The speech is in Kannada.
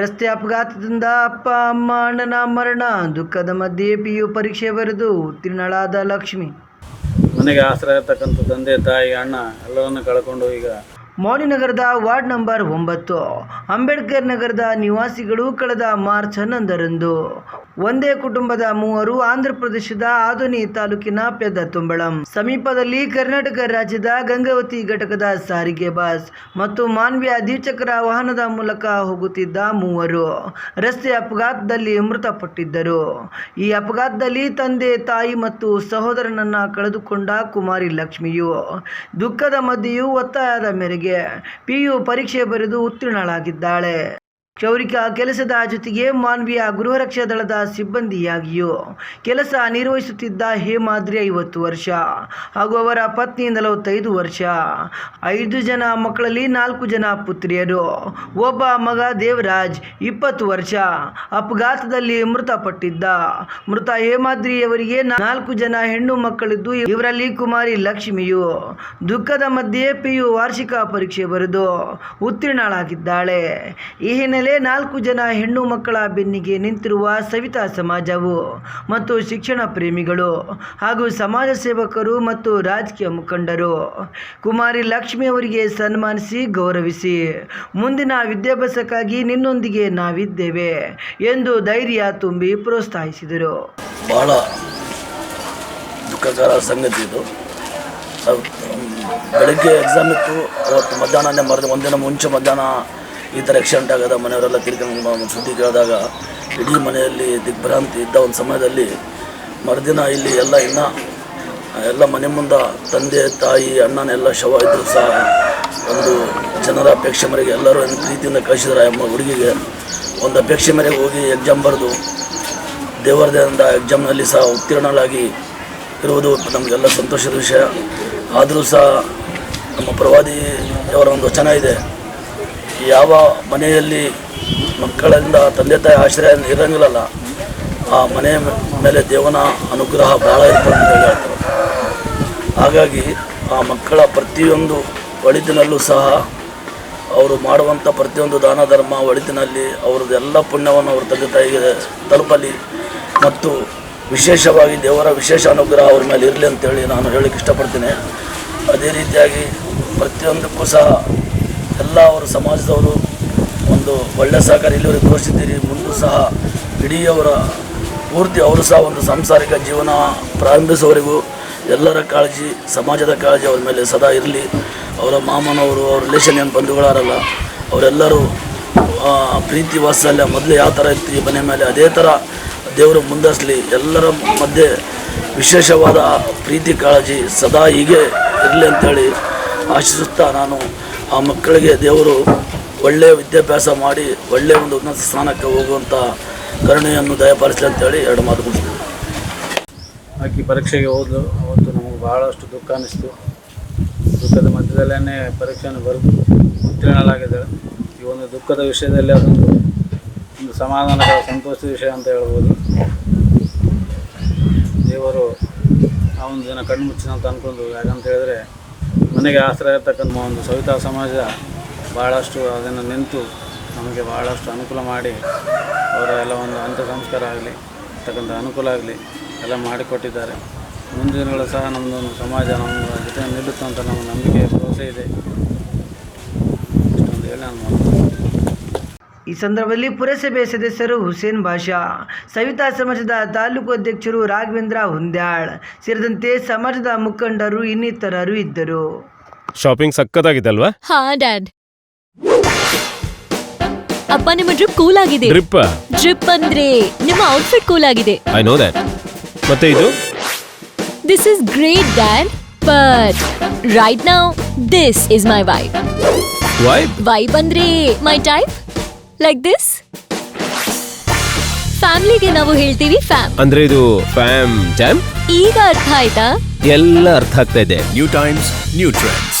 ರಸ್ತೆ ಅಪಘಾತದಿಂದ ಅಪ್ಪ ಅಮ್ಮ ಅಣ್ಣನ ಮರಣ. ದುಃಖದ ಮಧ್ಯೆ PU ಪರೀಕ್ಷೆ ಬರೆದು ಉತ್ತೀರ್ಣಳಾದ ಲಕ್ಷ್ಮಿ. ಮನೆಗೆ ಆಸರೆ ಇರ್ತಕ್ಕಂಥ ತಂದೆ ತಾಯಿ ಅಣ್ಣ ಎಲ್ಲರನ್ನು ಕಳ್ಕೊಂಡು ಈಗ ಮೌಲಿನಗರದ ವಾರ್ಡ್ ನಂಬರ್ 9 ಅಂಬೇಡ್ಕರ್ ನಗರದ ನಿವಾಸಿಗಳು ಕಳೆದ ಮಾರ್ಚ್ 11ರಂದು ಒಂದೇ ಕುಟುಂಬದ ಮೂವರು ಆಂಧ್ರ ಪ್ರದೇಶದ ಆದೋನಿ ತಾಲೂಕಿನ ಪೆದ್ದತುಂಬಳಂ ಸಮೀಪದಲ್ಲಿ ಕರ್ನಾಟಕ ರಾಜ್ಯದ ಗಂಗಾವತಿ ಘಟಕದ ಸಾರಿಗೆ ಬಸ್ ಮತ್ತು ಮಾನ್ವ್ಯ ದ್ವಿಚಕ್ರ ವಾಹನದ ಮೂಲಕ ಹೋಗುತ್ತಿದ್ದ ಮೂವರು ರಸ್ತೆ ಅಪಘಾತದಲ್ಲಿ ಮೃತಪಟ್ಟಿದ್ದರು. ಈ ಅಪಘಾತದಲ್ಲಿ ತಂದೆ ತಾಯಿ ಮತ್ತು ಸಹೋದರನನ್ನ ಕಳೆದುಕೊಂಡ ಕುಮಾರಿ ಲಕ್ಷ್ಮಿಯು ದುಃಖದ ಮಧ್ಯೆಯೂ ಒತ್ತಾಯದ ಮೇರೆಗೆ PU ಪರೀಕ್ಷೆ ಬರೆದು ಉತ್ತೀರ್ಣಳಾಗಿದ್ದಾಳೆ. ಕ್ಷೌರಿಕ ಕೆಲಸದ ಜೊತೆಗೆ ಮಾನ್ವೀಯ ಗೃಹರಕ್ಷಾ ದಳದ ಸಿಬ್ಬಂದಿಯಾಗಿಯೂ ಕೆಲಸ ನಿರ್ವಹಿಸುತ್ತಿದ್ದ ಹೇಮಾದ್ರಿ 50 ವರ್ಷ ಹಾಗೂ ಅವರ ಪತ್ನಿ 45 ವರ್ಷ. 5 ಜನ ಮಕ್ಕಳಲ್ಲಿ 4 ಜನ ಪುತ್ರಿಯರು. ಒಬ್ಬ ಮಗ ದೇವರಾಜ್ 20 ವರ್ಷ ಅಪಘಾತದಲ್ಲಿ ಮೃತಪಟ್ಟಿದ್ದ. ಮೃತ ಹೇಮಾದ್ರಿಯವರಿಗೆ 4 ಜನ ಹೆಣ್ಣು ಮಕ್ಕಳಿದ್ದು, ಇವರಲ್ಲಿ ಕುಮಾರಿ ಲಕ್ಷ್ಮಿಯು ದುಃಖದ ಮಧ್ಯೆ PU ವಾರ್ಷಿಕ ಪರೀಕ್ಷೆ ಬರೆದು ಉತ್ತೀರ್ಣಳಾಗಿದ್ದಾಳೆ. ಈ ಹಿನ್ನೆಲೆ 4 ಜನ ಹೆಣ್ಣು ಮಕ್ಕಳ ಬೆನ್ನಿಗೆ ನಿಂತಿರುವ ಸವಿತಾ ಸಮಾಜವು ಮತ್ತು ಶಿಕ್ಷಣ ಪ್ರೇಮಿಗಳು ಹಾಗೂ ಸಮಾಜ ಸೇವಕರು ಮತ್ತು ರಾಜಕೀಯ ಮುಖಂಡರು ಕುಮಾರಿ ಲಕ್ಷ್ಮಿ ಅವರಿಗೆ ಸನ್ಮಾನಿಸಿ ಗೌರವಿಸಿ ಮುಂದಿನ ವಿದ್ಯಾಭ್ಯಾಸಕ್ಕಾಗಿ ನಿನ್ನೊಂದಿಗೆ ನಾವಿದ್ದೇವೆ ಎಂದು ಧೈರ್ಯ ತುಂಬಿ ಪ್ರೋತ್ಸಾಹಿಸಿದರು. ಬಹಳ ದುಃಖಕರ ಸಂಗತಿ ಇದು. ಬೆಳಗ್ಗೆ ಎಕ್ಸಾಮ್ ಇತ್ತು, ಅವತ್ತು ಮಧ್ಯಾಹ್ನನೇ ಒಂದಿನ ಮುಂಚೆ ಮಧ್ಯಾಹ್ನ ಈ ಥರ ಆಕ್ಸಿಡೆಂಟ್ ಆಗೋದ ಮನೆಯವರೆಲ್ಲ ತಿರ್ಕೊಂಡು ಸುದ್ದಿ ಕೇಳಿದಾಗ ಇಡೀ ಮನೆಯಲ್ಲಿ ದಿಗ್ಭ್ರಾಂತಿ ಇದ್ದ ಒಂದು ಸಮಯದಲ್ಲಿ ಮರುದಿನ ಇಲ್ಲಿ ಎಲ್ಲ ಮನೆ ಮುಂದೆ ತಂದೆ ತಾಯಿ ಅಣ್ಣನೆಲ್ಲ ಶವ ಇದ್ದರೂ ಸಹ ಒಂದು ಜನರ ಅಪೇಕ್ಷೆ ಮೇರೆಗೆ ಎಲ್ಲರೂ ಪ್ರೀತಿಯಿಂದ ಕಳಿಸಿದ್ರೆ ಅಮ್ಮ ಹುಡುಗಿಗೆ ಒಂದು ಅಪೇಕ್ಷೆ ಮೇರೆಗೆ ಹೋಗಿ ಎಕ್ಸಾಮ್ ಬರೆದು ದೇವರದಿಂದ ಎಕ್ಸಾಮ್ನಲ್ಲಿ ಸಹ ಉತ್ತೀರ್ಣಳಾಗಿ ಇರುವುದು ನಮಗೆಲ್ಲ ಸಂತೋಷದ ವಿಷಯ. ಆದರೂ ಸಹ ನಮ್ಮ ಪ್ರವಾದಿಯವರ ಒಂದು ವಚನ ಇದೆ, ಯಾವ ಮನೆಯಲ್ಲಿ ಮಕ್ಕಳಿಂದ ತಂದೆ ತಾಯಿ ಆಶ್ರಯ ಇರೋಂಗಿಲ್ಲಲ್ಲ ಆ ಮನೆ ಮೇಲೆ ದೇವನ ಅನುಗ್ರಹ ಭಾಳ ಇರ್ತದೆ ಅಂತ ಹೇಳ್ತಾರೆ. ಹಾಗಾಗಿ ಆ ಮಕ್ಕಳ ಪ್ರತಿಯೊಂದು ಒಳಿತಿನಲ್ಲೂ ಸಹ ಅವರು ಮಾಡುವಂಥ ಪ್ರತಿಯೊಂದು ದಾನ ಧರ್ಮ ಒಳಿತಿನಲ್ಲಿ ಅವ್ರದ್ದೆಲ್ಲ ಪುಣ್ಯವನ್ನು ಅವ್ರ ತಂದೆ ತಾಯಿಗೆ ತಲುಪಲಿ ಮತ್ತು ವಿಶೇಷವಾಗಿ ದೇವರ ವಿಶೇಷ ಅನುಗ್ರಹ ಅವ್ರ ಮೇಲೆ ಇರಲಿ ಅಂತೇಳಿ ನಾನು ಹೇಳಕ್ಕೆ ಇಷ್ಟಪಡ್ತೀನಿ. ಅದೇ ರೀತಿಯಾಗಿ ಪ್ರತಿಯೊಂದಕ್ಕೂ ಸಹ ಎಲ್ಲ ಅವರು ಸಮಾಜದವರು ಒಂದು ಒಳ್ಳೆಯ ಸಹಕಾರ ಇಲ್ಲಿವರೆಗೆ ತೋರಿಸಿದ್ದೀರಿ. ಮುಂದೂ ಸಹ ಇಡೀ ಅವರ ಪೂರ್ತಿ ಅವರು ಸಹ ಒಂದು ಸಾಂಸಾರಿಕ ಜೀವನ ಪ್ರಾರಂಭಿಸುವವರೆಗೂ ಎಲ್ಲರ ಕಾಳಜಿ, ಸಮಾಜದ ಕಾಳಜಿ ಅವ್ರ ಮೇಲೆ ಸದಾ ಇರಲಿ. ಅವರ ಮಾಮನವರು, ಅವ್ರ ರಿಲೇಷನ್ ಏನು ಬಂಧುಗಳಾರಲ್ಲ ಅವರೆಲ್ಲರೂ ಪ್ರೀತಿ ವಾತ್ಸಲ್ಯ ಮೊದಲು ಯಾವ ಥರ ಇತ್ತು ಈ ಮನೆ ಮೇಲೆ ಅದೇ ಥರ ದೇವರು ಮುಂದರ್ಸಲಿ. ಎಲ್ಲರ ಮಧ್ಯೆ ವಿಶೇಷವಾದ ಪ್ರೀತಿ ಕಾಳಜಿ ಸದಾ ಹೀಗೆ ಇರಲಿ ಅಂಥೇಳಿ ಆಶಿಸುತ್ತಾ ನಾನು ಆ ಮಕ್ಕಳಿಗೆ ದೇವರು ಒಳ್ಳೆಯ ವಿದ್ಯಾಭ್ಯಾಸ ಮಾಡಿ ಒಳ್ಳೆಯ ಒಂದು ಉನ್ನತ ಸ್ಥಾನಕ್ಕೆ ಹೋಗುವಂಥ ಕರುಣೆಯನ್ನು ದಯಪಾಲಿಸಲಿ ಅಂತೇಳಿ 2 ಮಾತು ಮುಗಿಸ್ತೀನಿ. ಆಕೆ ಪರೀಕ್ಷೆಗೆ ಹೋದ್ಲು. ಅವತ್ತು ನಮಗೆ ಭಾಳಷ್ಟು ದುಃಖ ಅನ್ನಿಸ್ತು. ದುಃಖದ ಮಧ್ಯದಲ್ಲೇ ಪರೀಕ್ಷೆಯನ್ನು ಬರೆದು ಉತ್ತೀರ್ಣಳಾಗಿದ್ದಾಳೆ. ಈ ಒಂದು ದುಃಖದ ವಿಷಯದಲ್ಲಿ ಅದೊಂದು ಸಮಾಧಾನದ ಸಂತೋಷದ ವಿಷಯ ಅಂತ ಹೇಳ್ಬೋದು. ದೇವರು ಆ ಒಂದು ದಿನ ಕಣ್ಣು ಮುಚ್ಚಿನ ಅಂತ ಅಂದ್ಕೊಂಡು, ಯಾಕಂತ ಹೇಳಿದ್ರೆ ಮನೆಗೆ ಆಸರೆ ಇರ್ತಕ್ಕಂಥ ಒಂದು ಸವಿತಾ ಸಮಾಜ ಭಾಳಷ್ಟು ಅದನ್ನು ನಿಂತು ನಮಗೆ ಭಾಳಷ್ಟು ಅನುಕೂಲ ಮಾಡಿ ಅವರ ಎಲ್ಲ ಒಂದು ಅಂತ್ಯ ಸಂಸ್ಕಾರ ಆಗಲಿ ಇರ್ತಕ್ಕಂಥ ಅನುಕೂಲ ಆಗಲಿ ಎಲ್ಲ ಮಾಡಿಕೊಟ್ಟಿದ್ದಾರೆ. ಮುಂದಿನ ದಿನಗಳು ಸಹ ನಮ್ಮದೊಂದು ಸಮಾಜ ನಮ್ಮ ಜೊತೆ ನಿಲ್ಲುತ್ತೆ ಅಂತ ನಮ್ಮ ನಂಬಿಕೆ ಭರವಸೆ ಇದೆ. ಇಷ್ಟೊಂದು ಹೇಳಿ ನಾನು ಈ ಸಂದರ್ಭದಲ್ಲಿ ಪುರಸಭೆ ಸದಸ್ಯರು ಹುಸೇನ್ ಬಾಷಾ, ಸವಿತಾ ಸಮಾಜದ ತಾಲೂಕು ಅಧ್ಯಕ್ಷರು ರಾಘವೇಂದ್ರ ಹುಂದ್ಯಾಳ್ ಸೇರಿದಂತೆ ಸಮಾಜದ ಮುಖಂಡರು ಇನ್ನಿತರರು ಇದ್ದರು. ಶಾಪಿಂಗ್ ಸಕ್ಕತ್ತಾಗಿದೆ ಅಲ್ವಾ? ಹಾ ಡ್ಯಾಡ್. ಅಪ್ಪ ನಿಮ್ಮ ಡ್ರಿಪ್ ಕೂಲ್ ಆಗಿದೆ. ಡ್ರಿಪ್ ಅಂದ್ರೆ ನಿಮ್ಮ ಔಟ್ಫಿಟ್ ಕೂಲ್ ಆಗಿದೆ. I know that. ಮತ್ತೆ ಇದು this is great dad, but right now this is my vibe. Vibe ಅಂದ್ರೆ ಮೈ ಟೈಪ್, ಲೈಕ್ ದಿಸ್. ಫ್ಯಾಮಿಲಿಗೆ ನಾವು ಹೇಳ್ತೀವಿ ಫ್ಯಾಮ್ ಅಂದ್ರೆ ಇದು ಫ್ಯಾಮ್ ಜಾಮ್. ಈಗ ಅರ್ಥ ಆಯ್ತಾ? ಎಲ್ಲ ಅರ್ಥ ಆಗ್ತಾ ಇದೆ. New times, new trends.